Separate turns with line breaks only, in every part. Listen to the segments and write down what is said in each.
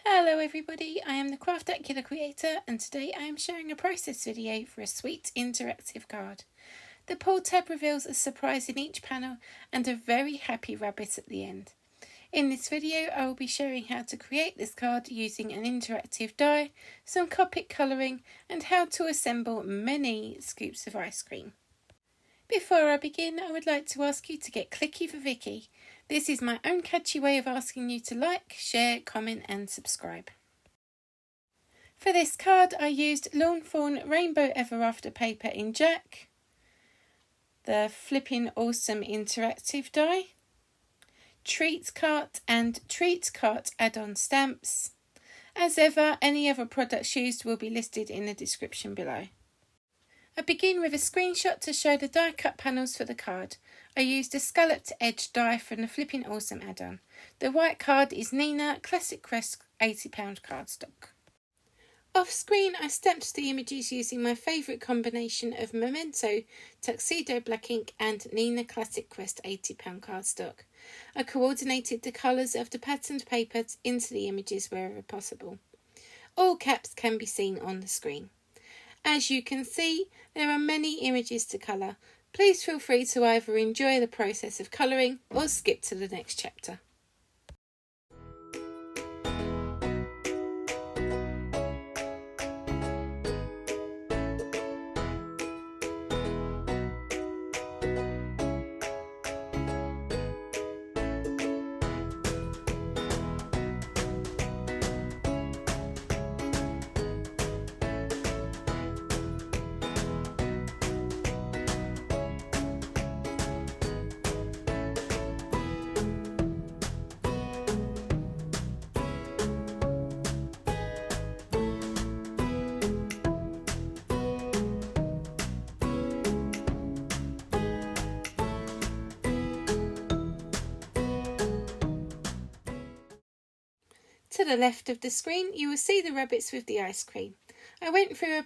Hello everybody, I am the CraftRoulette creator and today I am sharing a process video for a sweet interactive card. The pull tab reveals a surprise in each panel and a very happy rabbit at the end. In this video I will be showing how to create this card using an interactive die, some Copic colouring and how to assemble many scoops of ice cream. Before I begin, I would like to ask you to get clicky for Vicki. This is my own catchy way of asking you to like, share, comment and subscribe. For this card I used Lawn Fawn Rainbow Ever After paper in Jack, the Flippin Awesome interactive die, Treat Cart and Treat Cart add-on stamps. As ever, any other products used will be listed in the description below. I begin with a screenshot to show the die cut panels for the card. I used a scalloped edge die from the Flippin Awesome add-on. The white card is Nina Classic Crest £80 cardstock. Off screen I stamped the images using my favourite combination of Memento, Tuxedo Black Ink and Nina Classic Crest £80 cardstock. I coordinated the colours of the patterned paper into the images wherever possible. All caps can be seen on the screen. As you can see, there are many images to colour. Please feel free to either enjoy the process of colouring or skip to the next chapter. To the left of the screen you will see the rabbits with the ice cream. I went through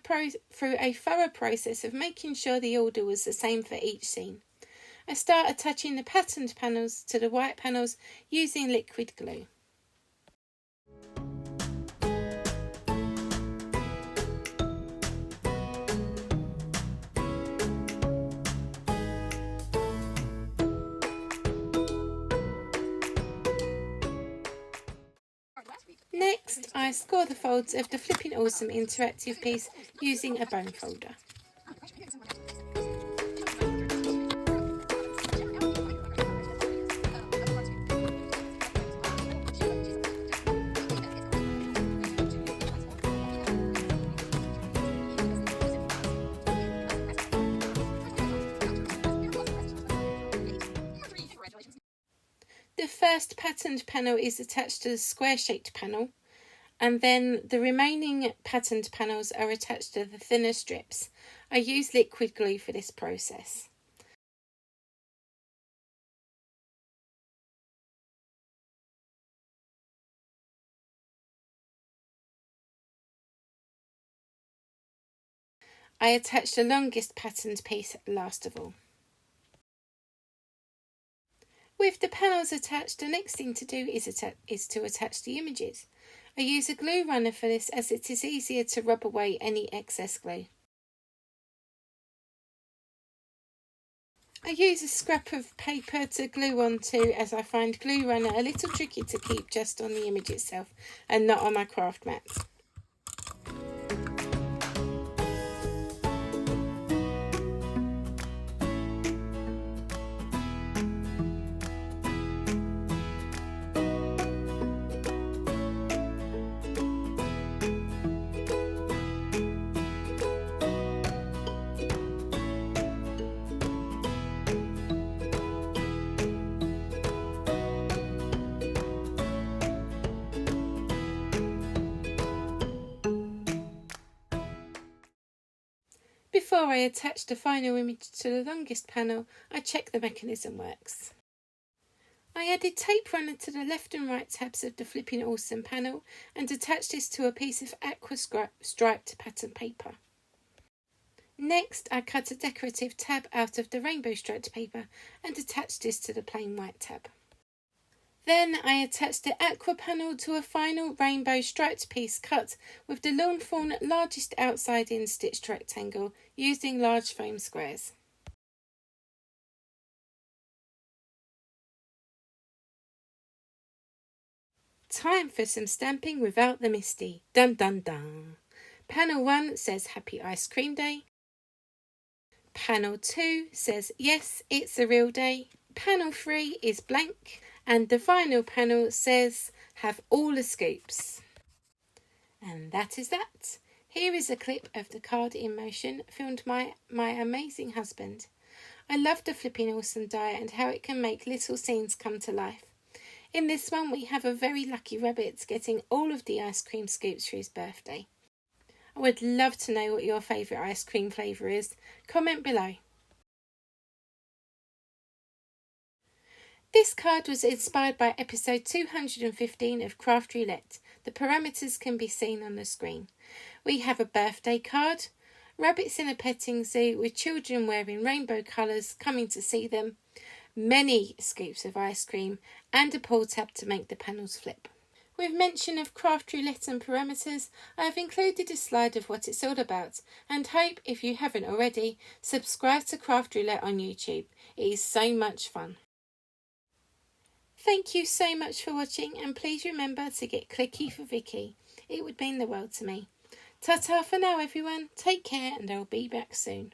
a thorough process of making sure the order was the same for each scene. I start attaching the patterned panels to the white panels using liquid glue. Next, I score the folds of the Flippin Awesome interactive piece using a bone folder. The first patterned panel is attached to the square-shaped panel, and then the remaining patterned panels are attached to the thinner strips. I use liquid glue for this process. I attach the longest patterned piece last of all. With the panels attached, the next thing to do is to attach the images. I use a glue runner for this as it is easier to rub away any excess glue. I use a scrap of paper to glue onto as I find glue runner a little tricky to keep just on the image itself and not on my craft mats. Before I attach the final image to the longest panel, I check the mechanism works. I added tape runner to the left and right tabs of the Flippin Awesome panel and attached this to a piece of aqua striped pattern paper. Next, I cut a decorative tab out of the rainbow striped paper and attached this to the plain white tab. Then I attached the aqua panel to a final rainbow striped piece cut with the lawn fawn largest outside in stitched rectangle using large foam squares. Time for some stamping without the misty. Dun dun dun. Panel 1 says Happy Ice Cream Day. Panel 2 says Yes, it's a real day. Panel 3 is blank. And the final panel says Have all the scoops. And that is that. Here is a clip of the card in motion filmed by my amazing husband. I love the Flippin' Awesome die and how it can make little scenes come to life. In this one we have a very lucky rabbit getting all of the ice cream scoops for his birthday. I would love to know what your favourite ice cream flavour is. Comment below. This card was inspired by episode 215 of CraftRoulette. The parameters can be seen on the screen. We have a birthday card, rabbits in a petting zoo with children wearing rainbow colours coming to see them, many scoops of ice cream, and a pull tab to make the panels flip. With mention of CraftRoulette and parameters, I have included a slide of what it's all about, and hope, if you haven't already, subscribe to CraftRoulette on YouTube. It is so much fun. Thank you so much for watching, and please remember to get clicky for Vicki. It would mean the world to me. Ta-ta for now everyone, take care and I'll be back soon.